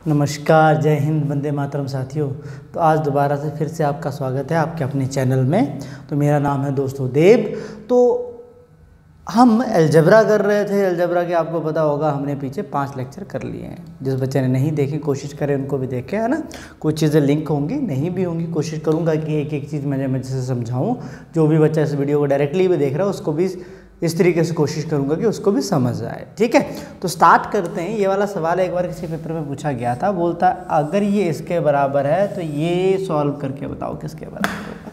नमस्कार, जय हिंद, वंदे मातरम साथियों। तो आज दोबारा से फिर से आपका स्वागत है आपके अपने चैनल में। तो मेरा नाम है दोस्तों देव। तो हम अलजबरा कर रहे थे। अलजबरा के आपको पता होगा हमने पीछे 5 लेक्चर कर लिए हैं। जिस बच्चे ने नहीं देखे कोशिश करें उनको भी देखें, है ना। कुछ चीज़ें लिंक होंगी, नहीं भी होंगी। कोशिश करूँगा कि एक एक चीज़ मैं जैसे समझाऊँ। जो भी बच्चा इस वीडियो को डायरेक्टली भी देख रहा है उसको भी इस तरीके से कोशिश करूंगा कि उसको भी समझ आए। ठीक है, तो स्टार्ट करते हैं। ये वाला सवाल एक बार किसी पेपर में पूछा गया था। बोलता अगर ये इसके बराबर है तो ये सॉल्व करके बताओ किसके बराबर होगा।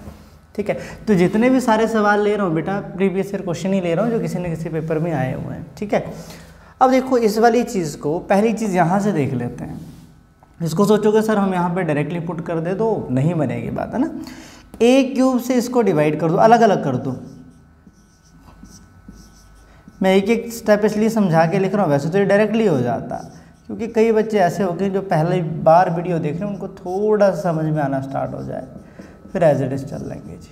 ठीक है, तो जितने भी सारे सवाल ले रहा हूँ बेटा प्रीवियस ईयर क्वेश्चन ही ले रहा हूँ जो किसी न किसी पेपर में आए हुए हैं। ठीक है, अब देखो इस वाली चीज़ को पहली चीज़ यहाँ से देख लेते हैं। इसको सोचोगे सर हम यहाँ पर डायरेक्टली पुट कर दे तो नहीं बनेगी बात, है ना। ए क्यूब से इसको डिवाइड कर दो, अलग अलग कर दो। मैं एक एक स्टेप इसलिए समझा के लिख रहा हूँ, वैसे तो ये डायरेक्टली हो जाता क्योंकि कई बच्चे ऐसे हो गए जो पहली बार वीडियो देख रहे हैं उनको थोड़ा सा समझ में आना स्टार्ट हो जाए, फिर एज इट इज चल लेंगे जी,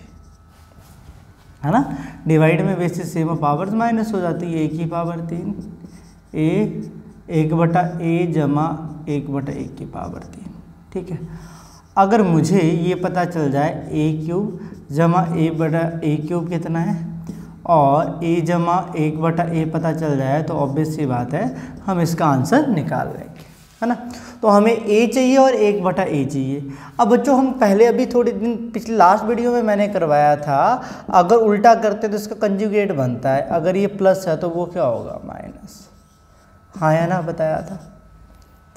है ना। डिवाइड में बेसिस सेम पावर्स माइनस हो जाती है। 1 की पावर 3 ए 1/a जमा 1/1 की पावर 3। ठीक है, अगर मुझे ये पता चल जाए a क्यूब जमा a/a³ कितना है और a जमा 1/a पता चल जाए तो ऑब्वियस सी बात है हम इसका आंसर निकाल लेंगे, है ना। तो हमें a चाहिए और 1/a चाहिए। अब बच्चों हम पहले अभी थोड़े दिन पिछले लास्ट वीडियो में मैंने करवाया था, अगर उल्टा करते तो इसका कंजुगेट बनता है। अगर ये प्लस है तो वो क्या होगा माइनस, हाँ या ना बताया था।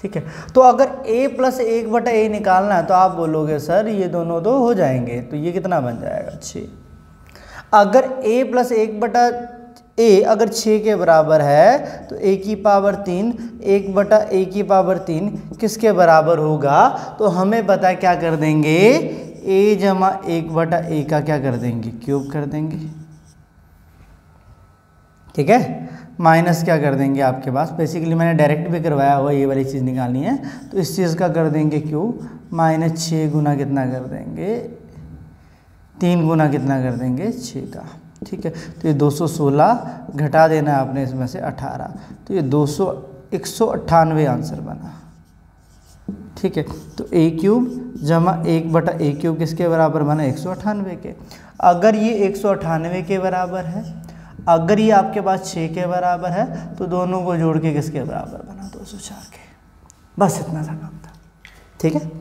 ठीक है, तो अगर a + 1/a निकालना है तो आप बोलोगे सर ये दोनों तो हो जाएंगे, तो ये कितना बन जाएगा 6। अगर a + 1/a अगर 6 के बराबर है तो a की पावर 3 1/a की पावर 3 किसके बराबर होगा। तो हमें पता है क्या कर देंगे, a जमा 1/a का क्या कर देंगे, क्यूब कर देंगे। ठीक है, माइनस क्या कर देंगे आपके पास, बेसिकली मैंने डायरेक्ट भी करवाया हुआ, ये वाली चीज़ निकालनी है तो इस चीज़ का कर देंगे क्यूब। -6 गुना कितना कर देंगे, 3 गुना कितना कर देंगे 6 का। ठीक है, तो ये 216 घटा देना है आपने इसमें से 18, तो ये 198 आंसर बना। ठीक है, तो a क्यूब जमा 1/a³ किसके बराबर बना, 198 के। अगर ये 198 के बराबर है, अगर ये आपके पास 6 के बराबर है तो दोनों को जोड़ के किसके बराबर बना, 204 के। बस इतना सा काम था। ठीक है,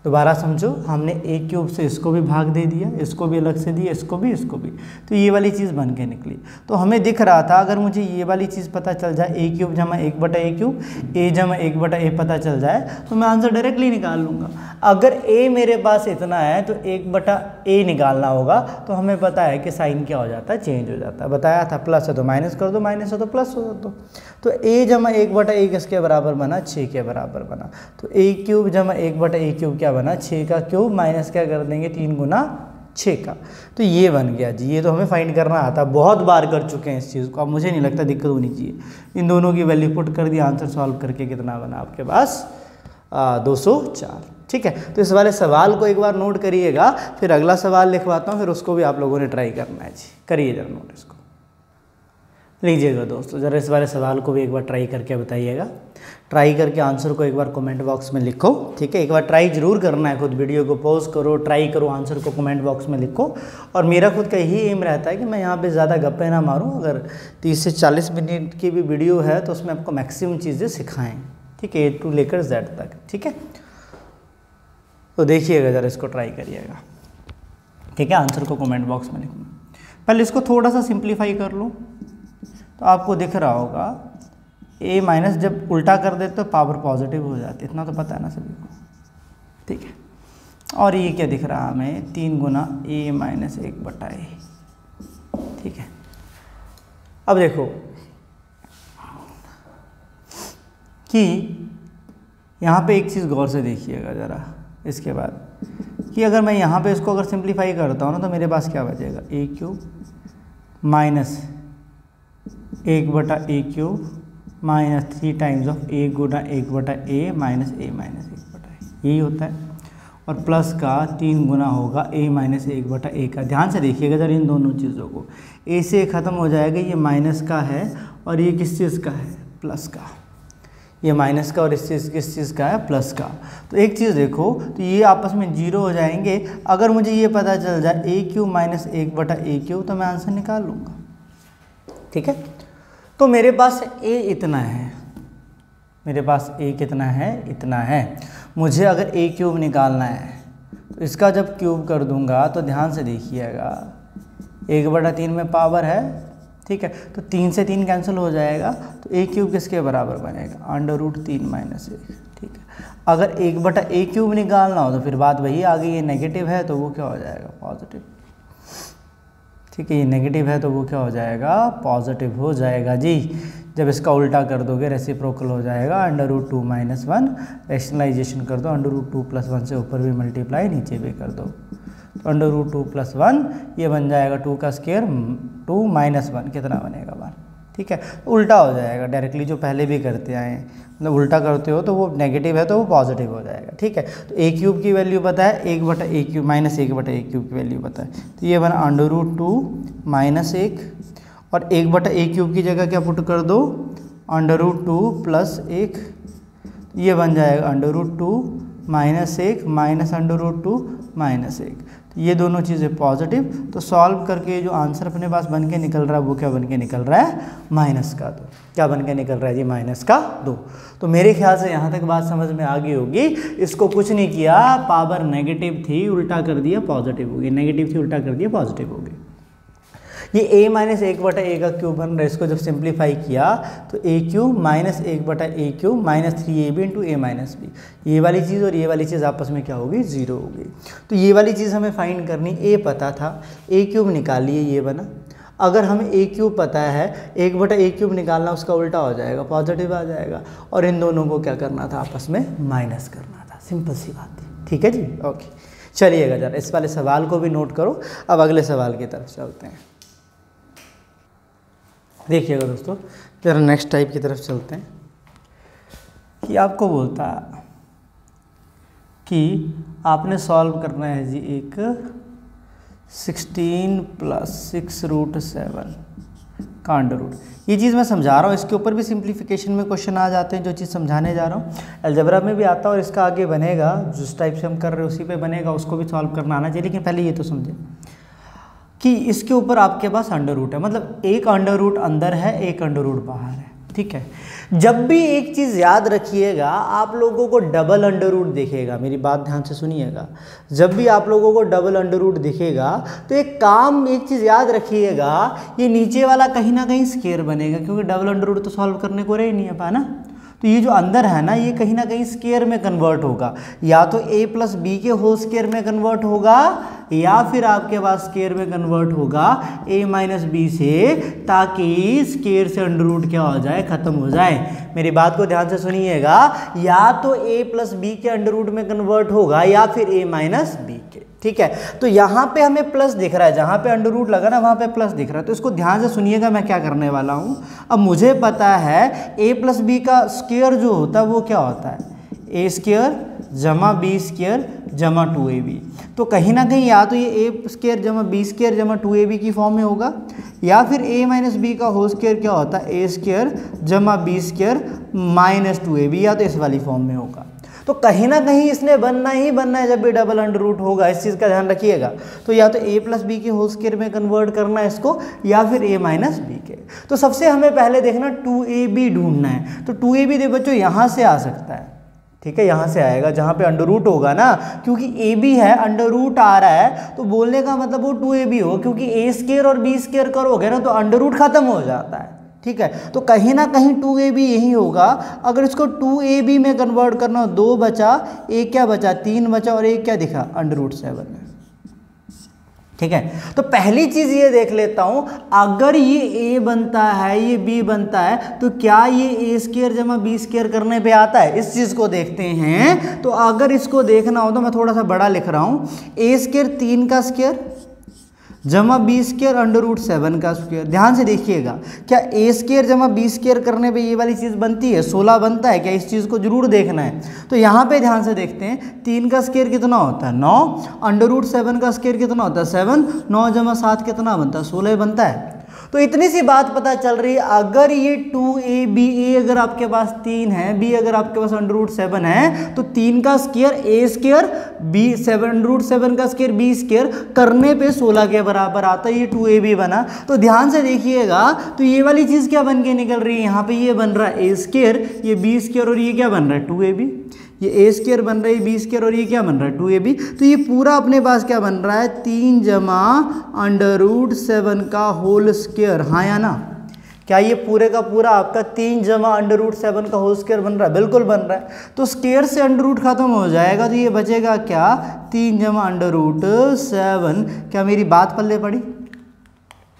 दोबारा समझो, हमने a क्यूब से इसको भी भाग दे दिया, इसको भी अलग से दिया, इसको भी, तो ये वाली चीज़ बन के निकली। तो हमें दिख रहा था अगर मुझे ये वाली चीज़ पता चल जाए a क्यूब जमा 1/a³, a जमा 1/a पता चल जाए तो मैं आंसर डायरेक्टली निकाल लूँगा। अगर a मेरे पास इतना है तो 1/a निकालना होगा, तो हमें पता है कि साइन क्या हो जाता है, चेंज हो जाता है। बताया था प्लस है तो माइनस कर दो, माइनस है तो प्लस हो दो। तो a जमा 1/a किसके बराबर बना, 6 के बराबर बना। तो a क्यूब जमा 1/a³ क्या बना, 6 का क्यूब माइनस क्या कर देंगे 3 गुना 6 का। तो ये बन गया जी। ये तो हमें फाइंड करना आता, बहुत बार कर चुके हैं इस चीज़ को। अब मुझे नहीं लगता दिक्कत होनी चाहिए। इन दोनों की वैल्यू पुट कर दी, आंसर सॉल्व करके कितना बना आपके पास 204। ठीक है, तो इस वाले सवाल को एक बार नोट करिएगा, फिर अगला सवाल लिखवाता हूँ, फिर उसको भी आप लोगों ने ट्राई करना है जी। करिए जरा नोट, इसको लीजिएगा दोस्तों। ज़रा इस वाले सवाल को भी एक बार ट्राई करके बताइएगा। ट्राई करके आंसर को एक बार कमेंट बॉक्स में लिखो। ठीक है, एक बार ट्राई जरूर करना है, खुद वीडियो को पॉज करो, ट्राई करो, आंसर को कमेंट बॉक्स में लिखो। और मेरा खुद का यही एम रहता है कि मैं यहाँ पे ज़्यादा गप्पे ना मारूँ। अगर 30 से 40 मिनट की भी वीडियो है तो उसमें आपको मैक्सिमम चीज़ें सिखाएँ। ठीक है, A to लेकर Z तक। ठीक है, तो देखिएगा ज़रा, इसको ट्राई करिएगा। ठीक है, आंसर को कमेंट बॉक्स में लिखना। पहले इसको थोड़ा सा सिंप्लीफाई कर लूँ तो आपको दिख रहा होगा a माइनस जब उल्टा कर देते तो पावर पॉजिटिव हो जाती है, इतना तो पता है ना सभी को। ठीक है, और ये क्या दिख रहा है हमें, 3 गुना a माइनस 1/a। ठीक है, अब देखो कि यहाँ पे एक चीज़ गौर से देखिएगा ज़रा इसके बाद, कि अगर मैं यहाँ पे इसको अगर सिंप्लीफाई करता हूँ ना तो मेरे पास क्या बचेगा, a cube minus 1/a³ minus 3 times of a Guna 1/a minus a minus 1/a, यही होता है। और प्लस का 3 गुना होगा a माइनस 1/a का। ध्यान से देखिएगा जरा इन दोनों चीज़ों को, a से ख़त्म हो जाएगा, ये माइनस का है और ये किस चीज़ का है, प्लस का। ये माइनस का और इस चीज़ किस चीज़ का है, प्लस का। तो एक चीज़ देखो, तो ये आपस में जीरो हो जाएंगे। अगर मुझे ये पता चल जाए ए क्यू माइनस 1/a³ तो मैं आंसर निकाल लूँगा। ठीक है, तो मेरे पास ए इतना है, मेरे पास ए कितना है, इतना है। मुझे अगर a³ निकालना है तो इसका जब क्यूब कर दूंगा तो ध्यान से देखिएगा 1/3 में पावर है, ठीक है, तो 3 से 3 कैंसिल हो जाएगा, तो a³ किसके बराबर बनेगा, √3 - 1। ठीक है, अगर 1/a³ निकालना हो तो फिर बात वही आ गई, ये नेगेटिव है तो वो क्या हो जाएगा, पॉजिटिव। ठीक है, ये नेगेटिव है तो वो क्या हो जाएगा, पॉजिटिव हो जाएगा जी। जब इसका उल्टा कर दोगे रेसिप्रोकल हो जाएगा, √2 - 1, रैशनलाइजेशन कर दो, √2 + 1 से ऊपर भी मल्टीप्लाई नीचे भी कर दो, तो √2 + 1 ये बन जाएगा 2 का स्क्वायर 2 - 1 कितना बनेगा 1। ठीक है, उल्टा हो जाएगा डायरेक्टली, जो पहले भी करते आए हैं, मतलब उल्टा करते हो तो वो नेगेटिव है तो वो पॉजिटिव हो जाएगा। ठीक है, तो a³ की वैल्यू पता है, 1/a³ माइनस 1/a³ की वैल्यू पता है, तो ये बना √2 - 1 और 1/a³ की जगह क्या पुट कर दो, √2 + 1, ये बन जाएगा √2 - 1 माइनस √2 - 1। तो ये दोनों चीज़ें पॉजिटिव, तो सॉल्व करके जो आंसर अपने पास बन के निकल रहा है वो क्या बन के निकल रहा है, -2। क्या बन के निकल रहा है जी, -2। तो मेरे ख्याल से यहाँ तक बात समझ में आ गई होगी। इसको कुछ नहीं किया, पावर नेगेटिव थी उल्टा कर दिया पॉजिटिव हो गई, नेगेटिव थी उल्टा कर दिया पॉजिटिव हो गई। ये a - 1/a का क्यूब बन रहा है, इसको जब सिंप्लीफाई किया तो a³ - 1/a³ -3ab × a - b, ये वाली चीज़ और ये वाली चीज़ आपस में क्या होगी, 0 होगी। तो ये वाली चीज़ हमें फाइंड करनी, a पता था, a³ निकालिए, ये बना। अगर हमें a³ पता है, 1/a³ निकालना, उसका उल्टा हो जाएगा, पॉजिटिव आ जाएगा, और इन दोनों को क्या करना था, आपस में माइनस करना था। सिंपल सी बात थी। ठीक है जी, ओके। चलिएगा जरा इस वाले सवाल को भी नोट करो। अब अगले सवाल की तरफ चलते हैं। देखिएगा दोस्तों, जरा नेक्स्ट टाइप की तरफ चलते हैं कि आपको बोलता कि आपने सॉल्व करना है जी एक 16 + 6 √7 का अंडर रूट। ये चीज़ मैं समझा रहा हूँ, इसके ऊपर भी सिंप्लीफिकेशन में क्वेश्चन आ जाते हैं, जो चीज़ समझाने जा रहा हूँ अलजेब्रा में भी आता है, और इसका आगे बनेगा, जिस टाइप से हम कर रहे हैं उसी पे बनेगा, उसको भी सॉल्व करना आना चाहिए। लेकिन पहले ये तो समझे कि इसके ऊपर आपके पास अंडर रूट है, मतलब एक अंडर रूट अंदर है, एक अंडर रूट बाहर है। ठीक है, जब भी एक चीज़ याद रखिएगा, आप लोगों को डबल अंडर रूट दिखेगा, मेरी बात ध्यान से सुनिएगा, जब भी आप लोगों को डबल अंडर रूट दिखेगा तो एक चीज़ याद रखिएगा, ये नीचे वाला कहीं ना कहीं स्क्वायर बनेगा, क्योंकि डबल अंडर रूट तो सॉल्व करने को रह नहीं है पा ना। तो ये जो अंदर है ना, ये कहीं ना कहीं स्क्वायर में कन्वर्ट होगा, या तो a + b के होल स्क्वायर में कन्वर्ट होगा, या फिर आपके पास स्क्वायर में कन्वर्ट होगा a - b से, ताकि स्क्वायर से अंडर रूट क्या हो जाए, खत्म हो जाए। मेरी बात को ध्यान से सुनिएगा, या तो a + b के अंडर रूट में कन्वर्ट होगा, या फिर a - b के। ठीक है, तो यहाँ पे हमें प्लस दिख रहा है, जहाँ पे अंडर रूट लगा ना वहाँ पे प्लस दिख रहा है, तो इसको ध्यान से सुनिएगा मैं क्या करने वाला हूँ। अब मुझे पता है a + b का स्क्वायर जो होता है वो क्या होता है, a² + b² = 2ab। तो कहीं ना कहीं या तो ये a² + b² = 2ab की फॉर्म में होगा, या फिर a - b का होल स्क्वायर क्या होता है, a² + b² - 2ab, या तो इस वाली फॉर्म में होगा। तो कहीं ना कहीं इसने बनना ही बनना है जब भी डबल अंडर रूट होगा, इस चीज़ का ध्यान रखिएगा। तो या तो a + b के होल स्क्वायर में कन्वर्ट करना है इसको, या फिर a - b के। तो सबसे हमें पहले देखना 2ab ढूंढना है, तो 2ab दे बच्चों यहाँ से आ सकता है। ठीक है, यहाँ से आएगा जहाँ पे अंडर रूट होगा ना, क्योंकि ab है, अंडर रूट आ रहा है, तो बोलने का मतलब वो 2ab हो, क्योंकि a² और b² करोगे ना तो अंडर रूट खत्म हो जाता है। ठीक है, तो कहीं ना कहीं 2ab यही होगा। अगर इसको 2ab में कन्वर्ट करना हो, 2 बचा, एक क्या बचा, 3 बचा, और एक क्या दिखा, √7 में। ठीक है, तो पहली चीज ये देख लेता हूं, अगर ये a बनता है, ये b बनता है, तो क्या ये a² + b² करने पे आता है, इस चीज को देखते हैं। तो अगर इसको देखना हो तो मैं थोड़ा सा बड़ा लिख रहा हूं, a² 3 का स्क्वायर जमा b² √7 का स्क्वायर। ध्यान से देखिएगा, क्या a² + b² करने पे ये वाली चीज़ बनती है, 16 बनता है क्या, इस चीज़ को जरूर देखना है। तो यहाँ पे ध्यान से देखते हैं, 3 का स्क्वायर कितना होता है, 9, √7 का स्क्वायर कितना होता है, 7, 9 + 7 कितना बनता है, 16 बनता है। तो इतनी सी बात पता चल रही है, अगर ये 2ab, a अगर आपके पास 3 है, b अगर आपके पास √7 है, तो 3 का स्क्वायर a स्क्वायर, b 7 का स्क्वायर b स्क्वायर करने पे 16 के बराबर आता है। ये 2ab बना। तो ध्यान से देखिएगा, तो ये वाली चीज़ क्या बन के निकल रही है, यहाँ पे ये बन रहा है a स्क्वायर, ये b स्क्वायर, और ये क्या बन रहा है 2ab, ये a स्क्वायर बन रहा है, b स्क्वायर, और ये क्या बन रहा है 2ab। तो ये पूरा अपने पास क्या बन रहा है, 3 जमा √7 का होल स्क्वायर, हाँ या ना। क्या ये पूरे का पूरा आपका 3 जमा √7 का होल स्क्वायर बन रहा है? बिल्कुल बन रहा है। तो स्क्वायर से अंडर खत्म हो जाएगा, तो ये बचेगा क्या, 3 जमा √7। क्या मेरी बात पल्ले पड़ी?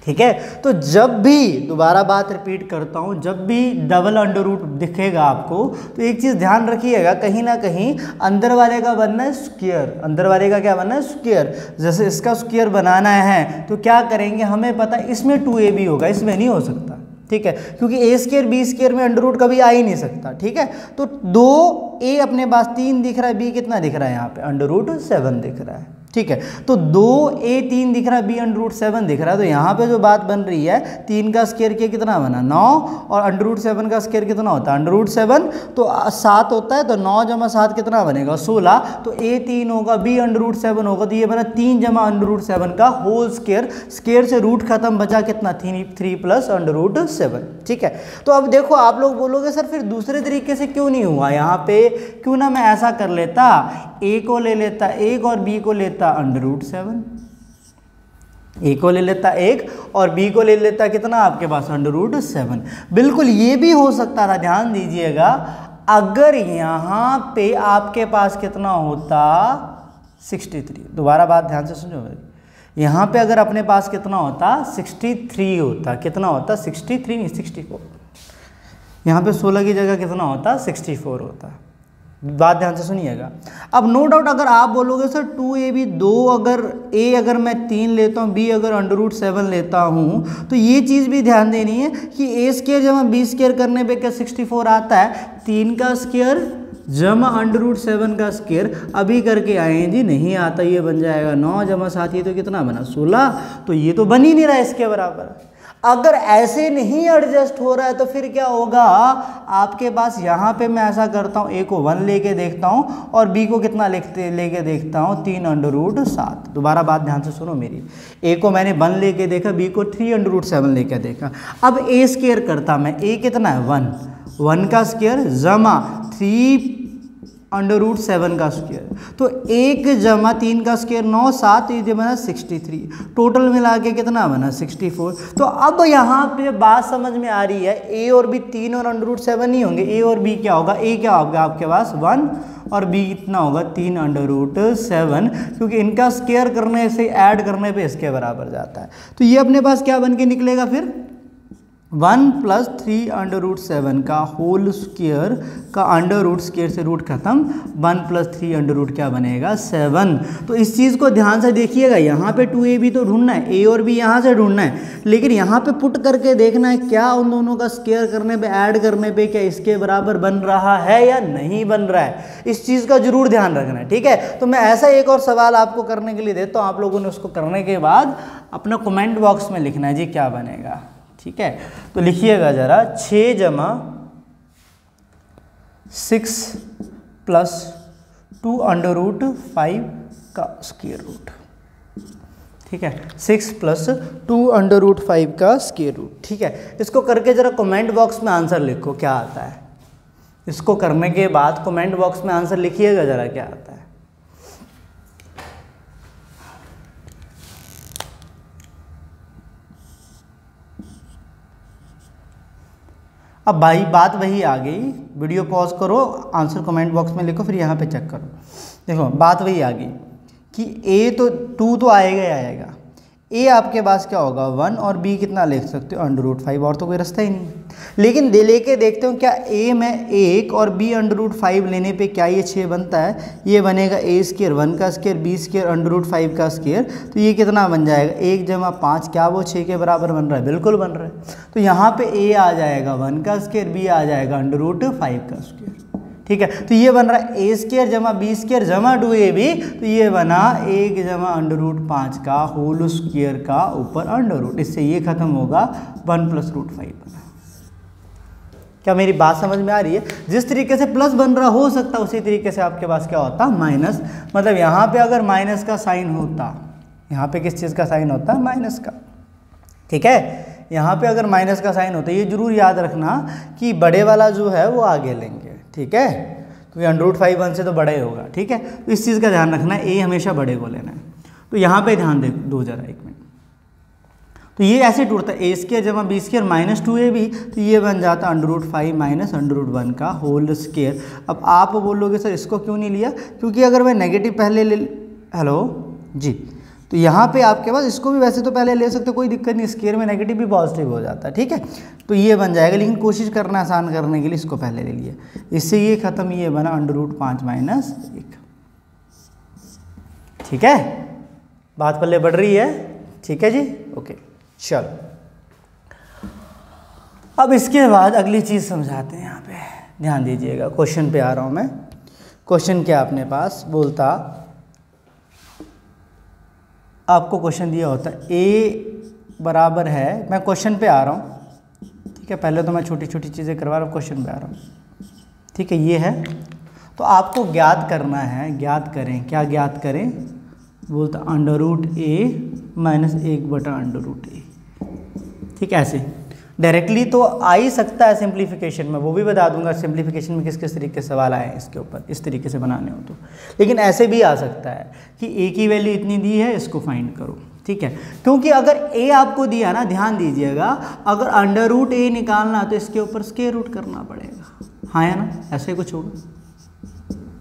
ठीक है। तो जब भी, दोबारा बात रिपीट करता हूं, जब भी डबल अंडर रूट दिखेगा आपको, तो एक चीज़ ध्यान रखिएगा, कहीं ना कहीं अंदर वाले का बनना है स्क्वायर, अंदर वाले का क्या बनना है स्क्वायर। जैसे इसका स्क्वायर बनाना है तो क्या करेंगे, हमें पता है इसमें 2ab होगा, इसमें नहीं हो सकता। ठीक है, क्योंकि a स्क्वायर b स्क्वायर में अंडर रूट कभी आ ही नहीं सकता। ठीक है, तो 2a अपने पास 3 दिख रहा है, b कितना दिख रहा है यहाँ पे √7 दिख रहा है। ठीक है, तो 2a 3 दिख रहा है, b √7 दिख रहा है। तो यहाँ पे जो बात बन रही है, 3 का स्क्वायर कितना बना 9, और √7 का स्क्वायर कितना होता है √7, तो 7 होता है, तो 9 जमा 7 कितना बनेगा 16। तो a 3 होगा, b √7 होगा, तो ये बना 3 जमा √7 का होल स्क्वायर। स्क्वायर से रूट खत्म, बचा कितना 3 प्लस √7। ठीक है, तो अब देखो आप लोग बोलोगे सर फिर दूसरे तरीके से क्यों नहीं हुआ, यहाँ पे क्यों ना मैं ऐसा कर लेता, a को ले लेता 1 और b को लेता √7, a को ले लेता 1 और b को ले लेता कितना आपके पास √7। बिल्कुल ये भी हो सकता था, ध्यान दीजिएगा, अगर यहाँ पे आपके पास कितना होता 63। दोबारा बात ध्यान से सुनो, यहाँ पे अगर अपने पास कितना होता 63 होता, कितना होता 63 नहीं 64, यहाँ पे 16 की जगह कितना होता 64 होता। बात ध्यान से सुनिएगा। अब नो डाउट अगर आप बोलोगे सर 2ab 2, अगर a अगर मैं 3 लेता हूँ, b अगर √7 लेता हूँ, तो ये चीज़ भी ध्यान देनी है कि a स्क्वायर जमा b स्क्वायर करने पे क्या 64 आता है, 3 का स्क्वायर जमा √7 का स्क्वायर अभी करके आए हैं जी, नहीं आता, ये बन जाएगा 9 जमा 7, ये तो कितना बना 16। तो ये तो बन ही नहीं रहा है इसके बराबर। अगर ऐसे नहीं एडजस्ट हो रहा है तो फिर क्या होगा आपके पास, यहाँ पे मैं ऐसा करता हूँ, a को 1 लेके देखता हूँ और b को कितना लेके देखता हूँ 3 √7। दोबारा बात ध्यान से सुनो मेरी, a को मैंने 1 लेके देखा, b को 3 √7 लेके देखा। अब a स्क्वायर करता मैं, a कितना है 1 का स्क्वायर जमा 3 √7 का स्क्वायर, तो 1 जमा 3 का स्क्वायर 9 7, ये बना 63, टोटल मिला के कितना बना 64। तो अब यहाँ पे बात समझ में आ रही है, a और b 3 और √7 नहीं होंगे, a और b क्या होगा, a क्या होगा आपके पास 1 और b कितना होगा 3 √7, क्योंकि इनका स्क्वायर करने से ऐड करने पे इसके बराबर जाता है। तो ये अपने पास क्या बन के निकलेगा फिर 1 + 3 √7 का होल स्क्वायर का अंडर रूट, स्क्वायर से रूट खत्म, 1 + 3 अंडर रूट क्या बनेगा 7। तो इस चीज़ को ध्यान से देखिएगा, यहाँ पे 2ab तो ढूंढना है, a और b यहाँ से ढूंढना है, लेकिन यहाँ पे पुट करके देखना है क्या उन दोनों का स्क्वायर करने पे, ऐड करने पे क्या इसके बराबर बन रहा है या नहीं बन रहा है। इस चीज़ का जरूर ध्यान रखना है। ठीक है, तो मैं ऐसा एक और सवाल आपको करने के लिए देता हूँ, आप लोगों ने उसको करने के बाद अपना कमेंट बॉक्स में लिखना है जी क्या बनेगा। ठीक है, तो लिखिएगा जरा 6 जमा 6 + 2 √5 का स्क्वायर रूट। ठीक है, 6 + 2 √5 का स्क्वायर रूट। ठीक है, इसको करके जरा कमेंट बॉक्स में आंसर लिखो क्या आता है। इसको करने के बाद कमेंट बॉक्स में आंसर लिखिएगा जरा क्या आता है। अब भाई बात वही आ गई, वीडियो पॉज करो, आंसर कमेंट बॉक्स में लिखो, फिर यहाँ पे चेक करो। देखो बात वही आ गई कि a तो 2 तो आएगा ही आएगा, a आपके पास क्या होगा 1 और b कितना लिख सकते हो √5, और तो कोई रास्ता ही नहीं। लेकिन लेके देखते हो क्या a में 1 और b √5 लेने पे क्या ये 6 बनता है, ये बनेगा a स्क्वायर 1 का स्क्वायर b स्क्वायर √5 का स्क्वायर, तो ये कितना बन जाएगा 1 जमा 5, क्या वो 6 के बराबर बन रहा है, बिल्कुल बन रहा है। तो यहाँ पे a आ जाएगा 1 का स्क्वायर, b आ जाएगा √5 का स्क्वायर। ठीक है। तो ये बन रहा है ए स्क्वायर जमा बी स्क्वायर जमा 2ab, तो ये बना 1 जमा अंडर रूट 5 का होल स्क्वायर का ऊपर अंडर रूट, इससे ये खत्म होगा 1 प्लस रूट 5 बना। क्या मेरी बात समझ में आ रही है? जिस तरीके से प्लस बन रहा हो सकता उसी तरीके से आपके पास क्या होता माइनस, मतलब यहाँ पे अगर माइनस का साइन होता, यहाँ पे किस चीज़ का साइन होता माइनस का, ठीक है। यहाँ पे अगर माइनस का साइन होता है, ये जरूर याद रखना कि बड़े वाला जो है वो आगे लेंगे, ठीक है, क्योंकि अंडर रूट 5 1 से तो बड़ा ही होगा, ठीक है। तो इस चीज़ का ध्यान रखना है, ए हमेशा बड़े को लेना है। तो यहाँ पे ध्यान दो जरा एक मिनट, तो ये ऐसे टूटता है ए स्क्वायर जमा बी स्क्वायर माइनस 2ab, तो ये बन जाता under root 5 minus under root 1 का होल स्क्वायर। अब आप बोलोगे सर इसको क्यों नहीं लिया, क्योंकि अगर मैं नेगेटिव पहले ले, हेलो जी, तो यहाँ पे आपके पास इसको भी वैसे तो पहले ले सकते, कोई दिक्कत नहीं, स्क्वायर में नेगेटिव भी पॉजिटिव हो जाता है, ठीक है। तो ये बन जाएगा, लेकिन कोशिश करना आसान करने के लिए इसको पहले ले लिया, इससे ये खत्म, ये बना अंडर रूट 5 माइनस 1, ठीक है। बात पल्ले बढ़ रही है, ठीक है जी, ओके। चलो अब इसके बाद अगली चीज़ समझाते हैं, यहाँ पे ध्यान दीजिएगा, क्वेश्चन पे आ रहा हूँ मैं। क्वेश्चन क्या अपने पास बोलता, आपको क्वेश्चन दिया होता ए बराबर है, मैं क्वेश्चन पे आ रहा हूँ, ठीक है, पहले तो मैं छोटी छोटी चीज़ें करवा रहा हूँ, क्वेश्चन पे आ रहा हूँ, ठीक है। ये है, तो आपको ज्ञात करना है, ज्ञात करें, क्या ज्ञात करें, बोलता अंडर रूट ए माइनस 1 बटा अंडर रूट ए, ठीक है। ऐसे डायरेक्टली तो आ ही सकता है सिंप्लीफिकेशन में, वो भी बता दूंगा सिंप्लीफिकेशन में किस किस तरीके से सवाल आए हैं इसके ऊपर, इस तरीके से बनाने हो तो, लेकिन ऐसे भी आ सकता है कि ए की वैल्यू इतनी दी है, इसको फाइंड करो, ठीक है। क्योंकि अगर ए आपको दिया ना, ध्यान दीजिएगा, अगर अंडर रूट ए निकालना तो इसके ऊपर स्क्वायर रूट करना पड़ेगा, हाँ या ना, ऐसे कुछ होगा,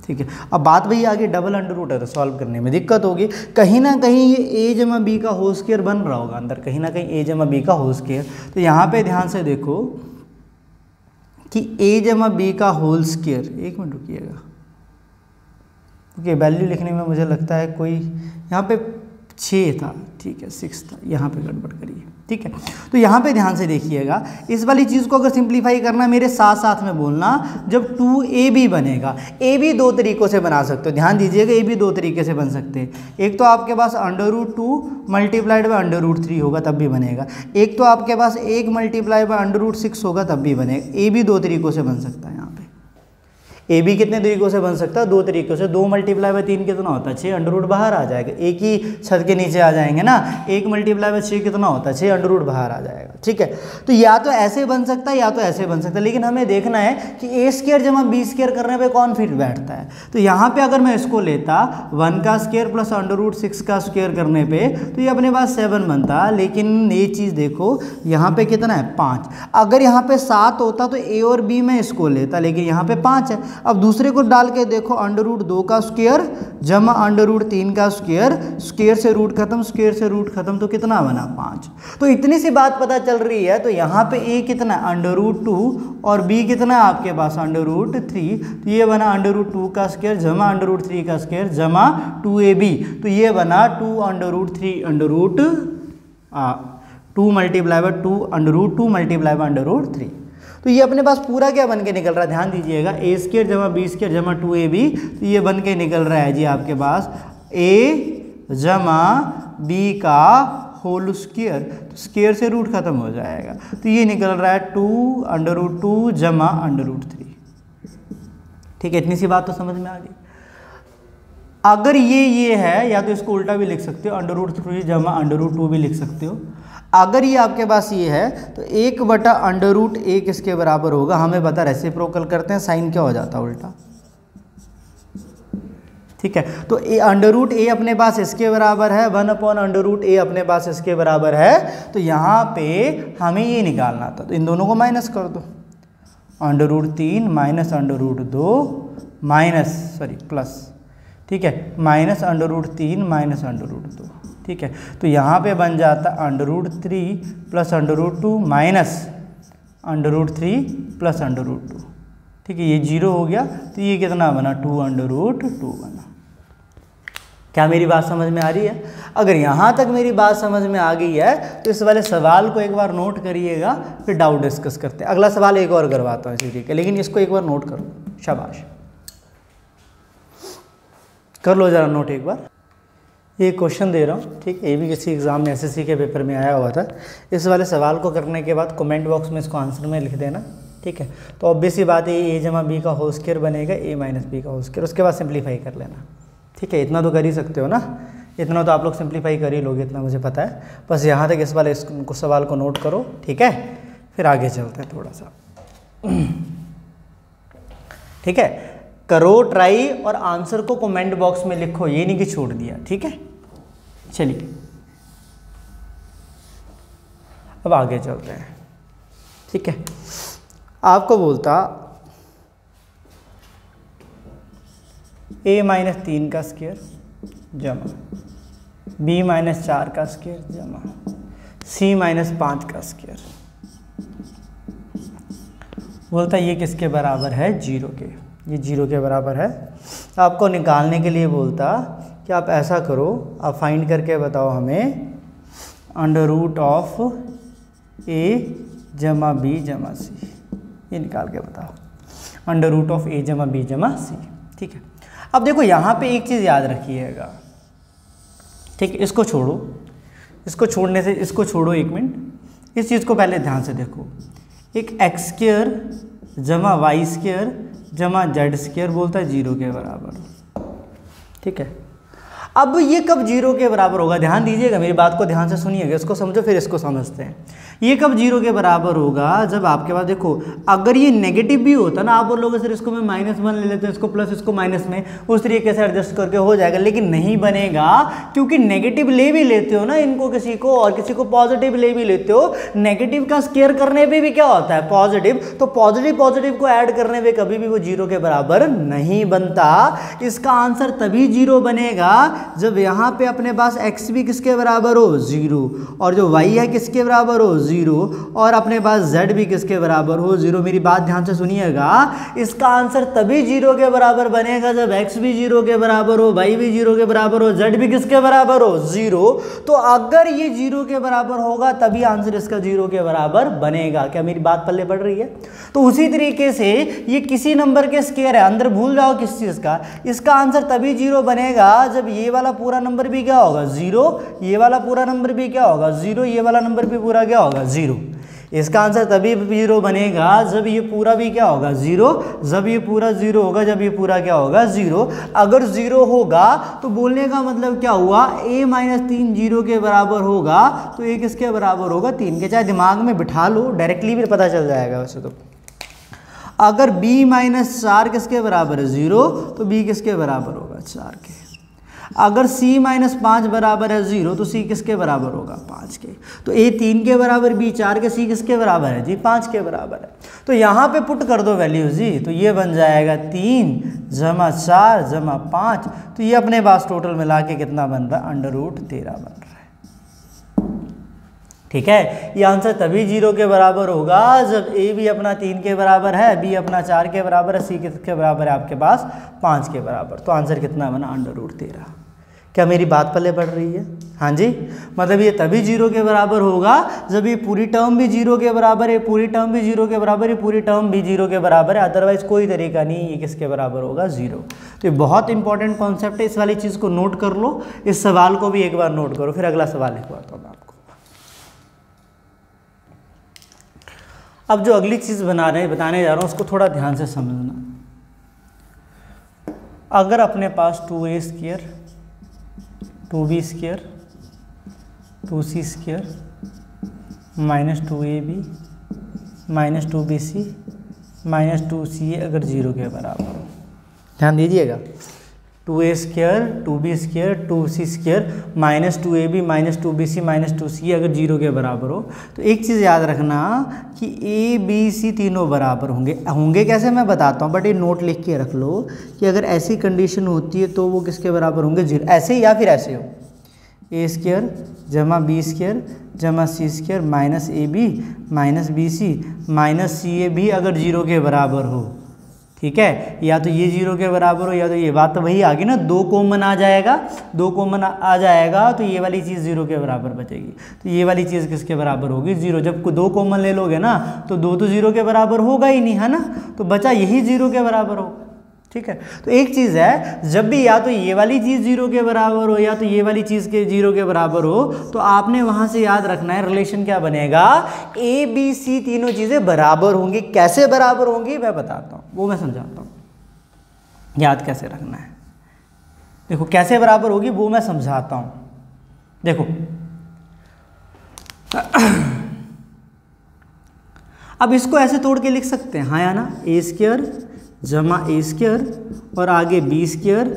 ठीक है। अब बात वही आगे डबल अंडर रूट है तो सॉल्व करने में दिक्कत होगी, कहीं ना कहीं ये ए जमा बी का होल स्क्वायर बन रहा होगा अंदर, कहीं ना कहीं ए जमा बी का होल स्क्वायर। तो यहाँ पे ध्यान से देखो कि ए जमा बी का होल स्क्वायर, एक मिनट रुकिएगा, ओके, वैल्यू लिखने में मुझे लगता है कोई यहाँ पे 6 था, ठीक है, 6 था, यहाँ पे गड़बड़ करिए, ठीक है। तो यहाँ पे ध्यान से देखिएगा, इस वाली चीज़ को अगर सिंप्लीफाई करना मेरे साथ साथ में बोलना, जब 2ab बनेगा, ए भी 2 तरीक़ों से बना सकते हो, ध्यान दीजिएगा, ए भी 2 तरीके से बन सकते हैं। एक तो आपके पास under root 2 multiplied by under root 3 होगा तब भी बनेगा, एक तो आपके पास 1 मल्टीप्लाई बाय अंडर रूट 6 होगा तब भी बनेगा। ए भी 2 तरीक़ों से बन सकता है, यहाँ पे ए भी कितने तरीक़ों से बन सकता है, 2 तरीक़ों से। 2 मल्टीप्लाई बाय 3 कितना होता है, 6, अंडर रूट बाहर आ जाएगा, एक ही छत के नीचे आ जाएंगे ना। 1 मल्टीप्लाई बाय 6 कितना होता है, 6, अंडर रूट बाहर आ जाएगा, ठीक है। तो या तो ऐसे बन सकता है या तो ऐसे बन सकता है, लेकिन हमें देखना है कि ए स्क्वायर जमा बी स्क्वायर करने पे कौन फिट बैठता है। तो यहाँ पे अगर मैं इसको लेता 1 का स्क्वायर प्लस अंडर रूट 6 का स्क्वायर करने पे, तो ये अपने पास 7 बनता, लेकिन ये चीज़ देखो यहाँ पे कितना है 5। अगर यहाँ पे 7 होता तो ए और बी में इसको लेता, लेकिन यहाँ पे 5 है। अब दूसरे को डाल के देखो, अंडर रूट 2 का स्क्वायर जमा अंडर रूट 3 का स्क्वायर, स्क्वायर से रूट खत्म, स्क्वायर से रूट खत्म, तो कितना बना 5। तो इतनी सी बात पता चल रही है। तो यहाँ पे ए कितना अंडर रूट 2 और बी कितना है आपके पास अंडर रूट 3, तो ये बना अंडर रूट 2 का स्क्वायर जमा अंडर रूट 3 का स्क्वायर जमा 2ab, तो ये बना 2 under root 3 under root 2 multiply by 2 under root 2 multiply by under root 3। तो ये अपने पास पूरा क्या बन के निकल रहा है, ध्यान दीजिएगा, ए स्क्वायर जमा बी स्क्वायर जमा 2ab, तो ये बन के निकल रहा है जी आपके पास ए जमा बी का होल स्क्वायर, तो स्क्वायर से रूट खत्म हो जाएगा, तो ये निकल रहा है 2 अंडर रूट 2 जमा अंडर रूट 3, ठीक है। इतनी सी बात तो समझ में आ गई। अगर ये है, या तो इसको उल्टा भी लिख सकते हो, अंडर रूट 3 जमा अंडर रूट 2 भी लिख सकते हो। अगर ये आपके पास ये है तो 1 बटा अंडर रूट 1 किसके बराबर होगा, हमें पता, रेसिप्रोकल करते हैं, साइन क्या हो जाता है उल्टा, ठीक है। तो अंडर रूट ए अपने पास इसके बराबर है, 1 अपॉन अंडर रूट ए अपने पास इसके बराबर है। तो यहाँ पे हमें ये निकालना था, तो इन दोनों को माइनस कर दो, under root 3 minus under root 2 minus plus, ठीक है, minus under root 3 minus under root 2, ठीक है। तो यहाँ पे बन जाता under root 3 plus under root 2 minus under root 3 plus under root 2, ठीक है, ये 0 हो गया, तो ये कितना बना 2 अंडर रूट 2 बना। क्या मेरी बात समझ में आ रही है? अगर यहाँ तक मेरी बात समझ में आ गई है तो इस वाले सवाल को एक बार नोट करिएगा, फिर डाउट डिस्कस करते हैं। अगला सवाल एक और करवाता हूँ इसी तरीके, लेकिन इसको एक बार नोट करो, शाबाश। कर लो ज़रा नोट एक बार। ये क्वेश्चन दे रहा हूँ, ठीक है, ये भी किसी एग्ज़ाम में एसएससी के पेपर में आया हुआ था। इस वाले सवाल को करने के बाद कमेंट बॉक्स में इसको आंसर में लिख देना, ठीक है। तो ऑब्वियस सी बात है, ए जमा बी का होल स्क्वायर बनेगा ए माइनस बी का होल स्क्वायर, उसके बाद सिंप्लीफाई कर लेना, ठीक है। इतना तो कर ही सकते हो ना, इतना तो आप लोग सिंप्लीफाई कर ही लोगे, इतना मुझे पता है। बस यहाँ तक इस वाले सवाल को नोट करो, ठीक है, फिर आगे चलते हैं थोड़ा सा, ठीक है। करो ट्राई और आंसर को कमेंट बॉक्स में लिखो, ये नहीं कि छोड़ दिया, ठीक है। चलिए अब आगे चलते हैं, ठीक है। आपको बोलता a माइनस 3 का स्क्वायर जमा b माइनस 4 का स्क्वायर जमा c माइनस 5 का स्क्वायर, बोलता ये किसके बराबर है, 0 के। ये 0 के बराबर है। आपको निकालने के लिए बोलता कि आप ऐसा करो, आप फाइंड करके बताओ हमें अंडर रूट ऑफ a जमा b जमा c, ये निकाल के बताओ अंडर रूट ऑफ a जमा b जमा c, ठीक है। अब देखो यहाँ पे एक चीज़ याद रखिएगा, ठीक है, इसको छोड़ो, इसको छोड़ने से इसको छोड़ो एक मिनट, इस चीज़ को पहले ध्यान से देखो। एक एक्स स्क्वायर जमा वाई स्क्वायर जमा जेड स्क्वायर बोलता है 0 के बराबर, ठीक है। अब ये कब 0 के बराबर होगा, ध्यान दीजिएगा, मेरी बात को ध्यान से सुनिएगा, इसको समझो फिर इसको समझते हैं। ये कब 0 के बराबर होगा, जब आपके पास देखो अगर ये नेगेटिव भी होता ना, आप बोलोगे सर इसको मैं -1 ले लेते हैं, इसको प्लस इसको माइनस में, उस तरीके से एडजस्ट करके हो जाएगा, लेकिन नहीं बनेगा, क्योंकि नेगेटिव ले भी लेते हो ना इनको किसी को, और किसी को पॉजिटिव ले भी लेते हो। नेगेटिव का स्क्वायर करने पे भी क्या होता है, पॉजिटिव, तो पॉजिटिव को ऐड करने पे कभी भी वो 0 के बराबर नहीं बनता। इसका आंसर तभी 0 बनेगा जब यहाँ पे अपने पास x भी किसके बराबर हो, 0, और जो y है किसके बराबर हो, 0, और अपने पास z भी किसके बराबर हो, 0। मेरी बात ध्यान से सुनिएगा, इसका आंसर तभी 0 के बराबर बनेगा जब x भी 0 के बराबर हो, y भी 0 के बराबर हो, z भी किसके बराबर हो, 0। तो अगर ये 0 के बराबर होगा तभी आंसर इसका 0 के बराबर बनेगा। क्या मेरी बात पल्ले पड़ रही है? तो उसी तरीके से ये किसी नंबर के स्क्वायर है, अंदर भूल जाओ किस चीज़ का, इसका आंसर तभी 0 बनेगा जब ये वाला पूरा नंबर भी क्या होगा, 0, ये वाला पूरा नंबर भी क्या होगा, 0, ये वाला नंबर भी पूरा क्या होगा, 0। इसका आंसर तभी 0 बनेगा जब ये पूरा भी क्या होगा, 0, जब ये पूरा 0 होगा, जब ये पूरा क्या होगा, 0। अगर 0 होगा तो बोलने का मतलब क्या हुआ, a माइनस 3 0 के बराबर होगा, तो a किसके बराबर होगा, 3 के। चाहे दिमाग में बिठा लो, डायरेक्टली भी पता चल जाएगा वैसे तो। अगर b माइनस 4 किसके बराबर है, 0, तो b किसके बराबर होगा, 4 के। अगर c माइनस 5 बराबर है 0, तो c किसके बराबर होगा, 5 के। तो a 3 के बराबर, b 4 के, c किसके बराबर है जी, 5 के बराबर है। तो यहाँ पे पुट कर दो वैल्यू जी, तो ये बन जाएगा 3 जमा 4 जमा 5, तो ये अपने पास टोटल मिला के कितना बन रहा है, अंडर रूट 13 बन रहा है, ठीक है। ये आंसर तभी 0 के बराबर होगा जब a भी अपना 3 के बराबर है, b अपना 4 के बराबर है, c किसके बराबर है आपके पास, 5 के बराबर। तो आंसर कितना बना, अंडर रूट 13। क्या मेरी बात पल्ले पड़ रही है? हाँ जी, मतलब ये तभी 0 के बराबर होगा जब ये पूरी टर्म भी 0 के बराबर है, पूरी टर्म भी 0 के बराबर है, पूरी टर्म भी 0 के बराबर है, अदरवाइज कोई तरीका नहीं ये किसके बराबर होगा, 0। तो ये बहुत इंपॉर्टेंट कॉन्सेप्ट है, इस वाली चीज़ को नोट कर लो, इस सवाल को भी एक बार नोट करो, फिर अगला सवाल लिखवाता हूँ मैं आपको। अब जो अगली चीज़ बताने जा रहा हूँ उसको थोड़ा ध्यान से समझना। अगर अपने पास 2a square 2b square 2c square minus 2ab minus 2bc minus 2ca अगर 0 के बराबर हो, ध्यान दीजिएगा, 2a square 2b square 2c square minus 2ab minus 2bc minus 2c अगर 0 के बराबर हो, तो एक चीज़ याद रखना कि a b c तीनों बराबर होंगे कैसे मैं बताता हूँ, बट ये नोट लिख के रख लो कि अगर ऐसी कंडीशन होती है तो वो किसके बराबर होंगे, 0। ऐसे या फिर ऐसे हो, a स्क्वायर जमा b स्क्वायर जमा c square minus ab minus bc minus cab अगर 0 के बराबर हो, ठीक है। या तो ये 0 के बराबर हो या तो ये, बात तो वही आ गई ना, 2 कॉमन आ जाएगा, 2 कॉमन आ जाएगा तो ये वाली चीज़ 0 के बराबर बचेगी, तो ये वाली चीज़ किसके बराबर होगी, 0। जब 2 कॉमन ले लोगे ना तो 2 तो 0 के बराबर होगा ही नहीं, है ना, तो बचा यही 0 के बराबर होगा, ठीक है। तो एक चीज़ है, जब भी या तो ये वाली चीज़ 0 के बराबर हो या तो ये वाली चीज़ के 0 के बराबर हो, तो आपने वहाँ से याद रखना है रिलेशन क्या बनेगा, ए बी सी तीनों चीज़ें बराबर होंगी। कैसे बराबर होंगी मैं बताता हूँ, वो मैं समझाता हूँ, याद कैसे रखना है। देखो कैसे बराबर होगी वो मैं समझाता हूँ। देखो अब इसको ऐसे तोड़ के लिख सकते हैं, हाँ या ना, ए स्क्वायर जमा ए स्क्वायर और आगे बी स्क्वायर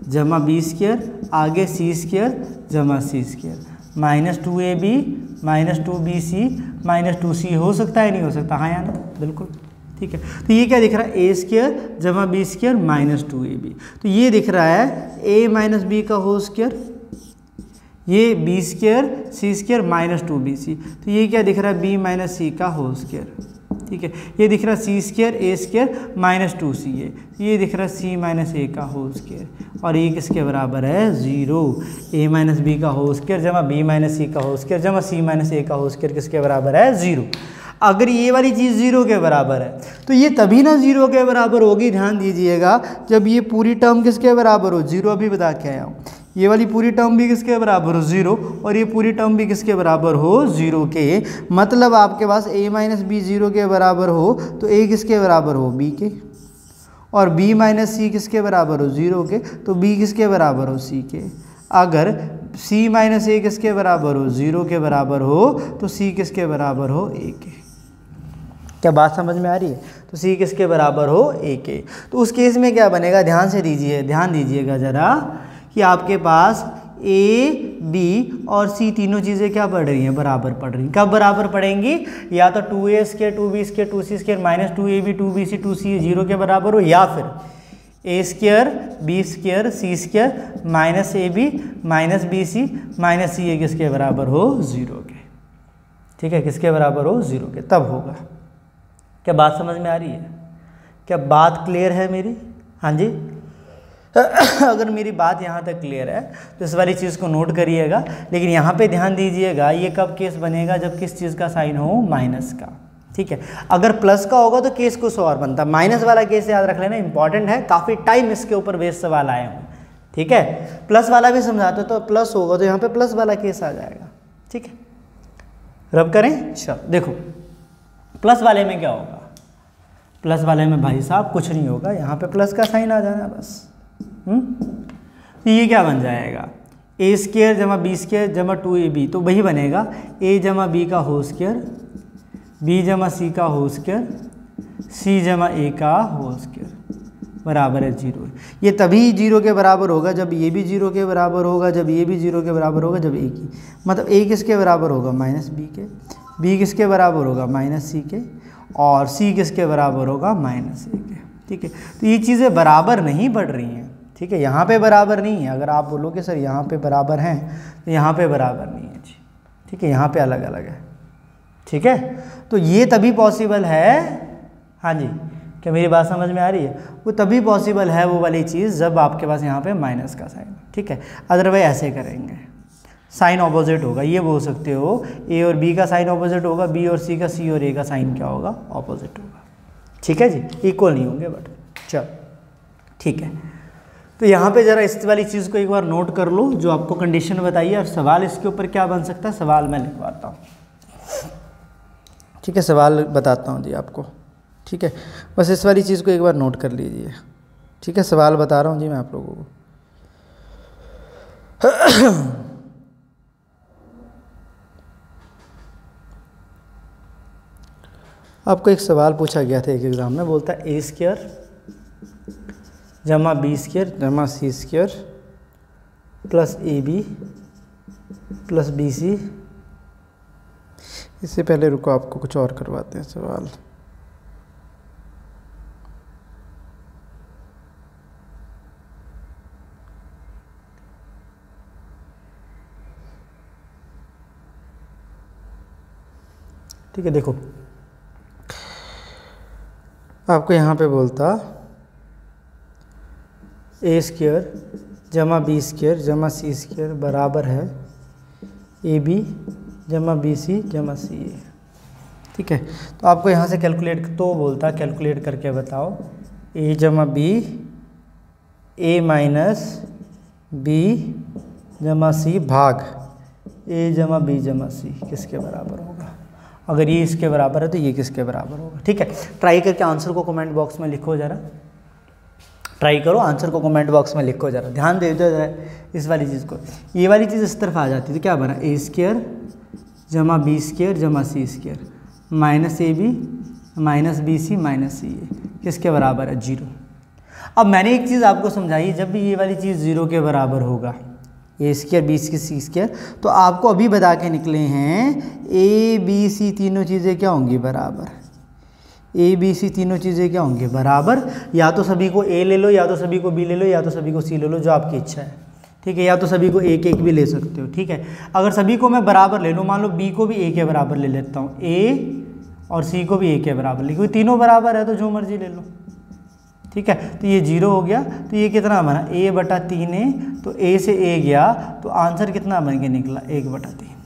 जमा बी स्क्वायर, आगे सी स्क्वायर जमा C square, -2ab -2bc -2c हो सकता है नहीं हो सकता, हाँ या ना, बिल्कुल, ठीक है। तो ये क्या दिख रहा है, ए स्क्वायर जमा बी स्क्वायर -2ab, तो ये दिख रहा है a माइनस बी का होल स्क्वायर, ये बी स्क्वायर सी स्क्वायर -2bc, तो ये क्या दिख रहा है, b माइनस सी का होल स्क्वायर, ठीक है। ये दिख रहा है सी स्क्वायर ए स्क्वायर -2ca, ये दिख रहा है सी माइनस ए का होल स्क्वायर, और ये किसके बराबर है, 0। a माइनस बी का होल स्क्वायर जमा b माइनस सी का होल स्क्वायर जमा c माइनस ए का होल स्क्वायर किसके बराबर है, 0। अगर ये वाली चीज़ 0 के बराबर है तो ये तभी ना 0 के बराबर होगी, ध्यान दीजिएगा, जब ये पूरी टर्म किसके बराबर हो, 0 अभी बता के आया हूँ, ये वाली पूरी टर्म भी किसके बराबर हो, 0, और ये पूरी टर्म भी किसके बराबर हो, 0 के। मतलब आपके पास a माइनस बी 0 के बराबर हो तो a किसके बराबर हो, b के, और b माइनस सी किसके बराबर हो, 0 के, तो b किसके बराबर हो, c के। अगर c माइनस ए किसके बराबर हो, 0 के बराबर हो, तो c किसके बराबर हो, a के। क्या बात समझ में आ रही है, तो c किसके बराबर हो, a के। तो उस केस में क्या बनेगा, ध्यान से दीजिए, ध्यान दीजिएगा ज़रा, कि आपके पास a, b और c तीनों चीज़ें क्या पढ़ रही हैं, बराबर पढ़ रही हैं। कब बराबर पढ़ेंगी, या तो 2a square 2b square 2c square -2ab 2bc 2c 0 के बराबर हो, या फिर a square b square c square -ab -bc -ca किसके बराबर हो, 0 के, ठीक है, किसके बराबर हो, 0 के, तब होगा। क्या बात समझ में आ रही है, क्या बात क्लियर है मेरी, हाँ जी। अगर मेरी बात यहाँ तक क्लियर है तो इस वाली चीज़ को नोट करिएगा, लेकिन यहाँ पे ध्यान दीजिएगा, ये कब केस बनेगा, जब किस चीज़ का साइन हो, माइनस का, ठीक है। अगर प्लस का होगा तो केस कुछ और बनता, माइनस वाला केस याद रख लेना, इंपॉर्टेंट है, काफ़ी टाइम इसके ऊपर बेस सवाल आए हों, ठीक है। प्लस वाला भी समझाते तो प्लस होगा तो यहाँ पे प्लस वाला केस आ जाएगा, ठीक है। रब करें, चलो देखो प्लस वाले में क्या होगा, प्लस वाले में भाई साहब कुछ नहीं होगा, यहाँ पे प्लस का साइन आ जाना बस। तो ये क्या बन जाएगा, a स्क्वायर जमा बी स्क्वायर जमा 2ab, तो वही बनेगा a जमा बी का होल स्क्वायर, b जमा सी का होल स्क्वायर, c जमा a का होल स्क्वायर बराबर है 0। ये तभी 0 के बराबर होगा जब ये भी 0 के बराबर होगा, जब ये भी 0 के बराबर होगा, जब a की, मतलब a किसके बराबर होगा, -b के, b किसके बराबर होगा, -c के, और c किसके बराबर होगा, -a के, ठीक है। तो ये चीज़ें बराबर नहीं बढ़ रही हैं, ठीक है, यहाँ पे बराबर नहीं है। अगर आप बोलो कि सर यहाँ पे बराबर हैं तो यहाँ पे बराबर नहीं है जी, ठीक है, यहाँ पे अलग अलग है, ठीक है। तो ये तभी पॉसिबल है, हाँ जी, क्या मेरी बात समझ में आ रही है, वो तभी पॉसिबल है वो वाली चीज़ जब आपके पास यहाँ पे माइनस का साइन, ठीक है। अदरवाइज ऐसे करेंगे, साइन ऑपोजिट होगा, ये बोल सकते हो ए और बी का साइन ऑपोजिट होगा, बी और सी का, सी और ए का साइन क्या होगा, ऑपोजिट होगा, ठीक है जी, इक्वल नहीं होंगे, बट चलो ठीक है। तो यहाँ पे ज़रा इस वाली चीज़ को एक बार नोट कर लो, जो आपको कंडीशन बताइए, और सवाल इसके ऊपर क्या बन सकता है, सवाल मैं लिखवाता हूँ, ठीक है, सवाल बताता हूँ जी आपको, ठीक है। बस इस वाली चीज़ को एक बार नोट कर लीजिए, ठीक है, सवाल बता रहा हूँ जी मैं आप लोगों को। आपको एक सवाल पूछा गया था एक एग्ज़ाम में, बोलता है a स्क्वायर जमा बी स्क्वायर जमा C square plus ab plus bc। इससे पहले रुको, आपको कुछ और करवाते हैं सवाल। ठीक है, देखो आपको यहाँ पे बोलता a स्क्वायर जमा बी स्क्वायर जमा सी स्क्वायर बराबर है ab जमा bc जमा ca, ठीक है। तो आपको यहाँ से कैलकुलेट, तो बोलता कैलकुलेट करके बताओ a जमा बी ए माइनस बी जमा सी भाग ए जमा बी जमा सी किसके बराबर होगा? अगर ये इसके बराबर है तो ये किसके बराबर होगा? ठीक है, ट्राई करके आंसर को कमेंट बॉक्स में लिखो जरा, ट्राई करो, आंसर को कमेंट बॉक्स में लिखो जरा, ध्यान दे दो जरा इस वाली चीज़ को। ये वाली चीज़ इस तरफ आ जाती है तो क्या बना? ए स्क्वायर जमा बी स्क्वायर जमा C square minus A B minus B C minus C A किसके बराबर है? 0। अब मैंने एक चीज़ आपको समझाई, जब भी ये वाली चीज़ 0 के बराबर होगा, ए स्क्वायर बी स्क्वायर सी स्क्वायर, तो आपको अभी बता के निकले हैं ए बी सी तीनों चीज़ें क्या होंगी? बराबर। ए बी सी तीनों चीज़ें क्या होंगी? बराबर। या तो सभी को ए ले लो, या तो सभी को बी ले लो, या तो सभी को सी ले लो, जो आपकी इच्छा है। ठीक है, या तो सभी को एक एक भी ले सकते हो। ठीक है, अगर सभी को मैं बराबर ले लूँ, मान लो बी को भी ए के बराबर ले लेता हूँ, ए और सी को भी ए के बराबर ले, क्योंकि तीनों बराबर है तो जो मर्जी ले लो। ठीक है, तो ये 0 हो गया, तो ये कितना बना? a/3a, तो a से a गया तो आंसर कितना बन के निकला? 1/3।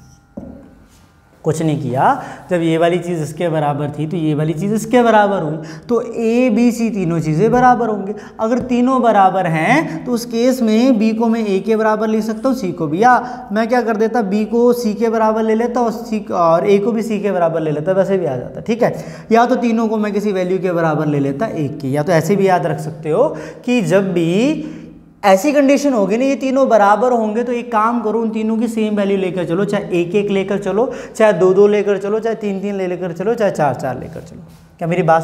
कुछ नहीं किया, जब ये वाली चीज़ इसके बराबर थी तो ये वाली चीज़ इसके बराबर हुई, तो ए बी सी तीनों चीज़ें बराबर होंगे। अगर तीनों बराबर हैं तो उस केस में बी को मैं ए के बराबर ले सकता हूँ, सी को भी, या मैं क्या कर देता, बी को सी के बराबर ले लेता और ए को भी सी के बराबर ले लेता, वैसे भी आ जाता। ठीक है, या तो तीनों को मैं किसी वैल्यू के बराबर ले लेता 1 की, या तो ऐसे भी याद रख सकते हो कि जब भी ऐसी कंडीशन होगी ना, ये तीनों बराबर होंगे, तो एक काम करो, उन तीनों की सेम वैल्यू लेकर चलो, चाहे 1 1 लेकर चलो, चाहे 2 2 लेकर चलो, चाहे 3 3 लेकर चलो, चाहे 4 4 लेकर चलो। क्या मेरी बात